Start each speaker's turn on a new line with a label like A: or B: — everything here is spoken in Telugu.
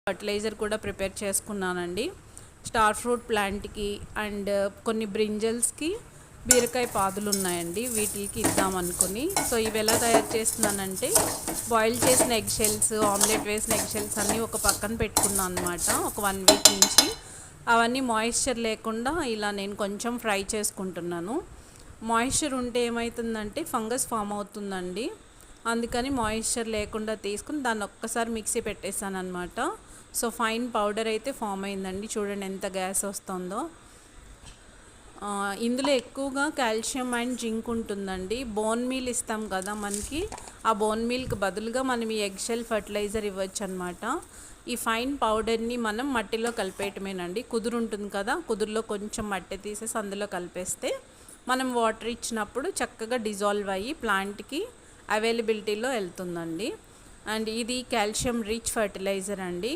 A: ఫర్టిలైజర్ కూడా ప్రిపేర్ చేసుకున్నానండి. స్టార్ ఫ్రూట్ ప్లాంట్కి అండ్ కొన్ని బ్రింజల్స్కి బీరకాయ పాదులు ఉన్నాయండి, వీటికి ఇద్దామనుకుని. సో ఇవి ఎలా తయారు చేస్తున్నానంటే, బాయిల్ చేసిన ఎగ్ షెల్స్, ఆమ్లెట్ వేసిన ఎగ్ షెల్స్ అన్నీ ఒక పక్కన పెట్టుకున్నాను అనమాట ఒక 1 వీక్ నుంచి. అవన్నీ మాయిశ్చర్ లేకుండా ఇలా నేను కొంచెం ఫ్రై చేసుకుంటున్నాను. మాయిశ్చర్ ఉంటే ఏమవుతుందంటే ఫంగస్ ఫామ్ అవుతుందండి, అందుకని మాయిశ్చర్ లేకుండా తీసుకుని దాన్ని ఒక్కసారి మిక్సీ పెట్టేసాను అనమాట. సో ఫైన్ పౌడర్ అయితే ఫామ్ అయిందండి, చూడండి ఎంత గ్యాస్ వస్తుందో. ఇందులో ఎక్కువగా కాల్షియం అండ్ జింక్ ఉంటుందండి. బోన్ మీల్ ఇస్తాం కదా మనకి, ఆ బోన్ మీల్కి బదులుగా మనం ఈ ఎగ్ షెల్ ఫర్టిలైజర్ ఇవ్వచ్చు అనమాట. ఈ ఫైన్ పౌడర్ని మనం మట్టిలో కలిపేయటమేనండి. కుదురు ఉంటుంది కదా, కుదురులో కొంచెం మట్టి తీసేసి అందులో కలిపేస్తే మనం వాటర్ ఇచ్చినప్పుడు చక్కగా డిజాల్వ్ అయ్యి ప్లాంట్కి అవైలబిలిటీలో వెళ్తుందండి. అండ్ ఇది కాల్షియం రిచ్ ఫర్టిలైజర్ అండి.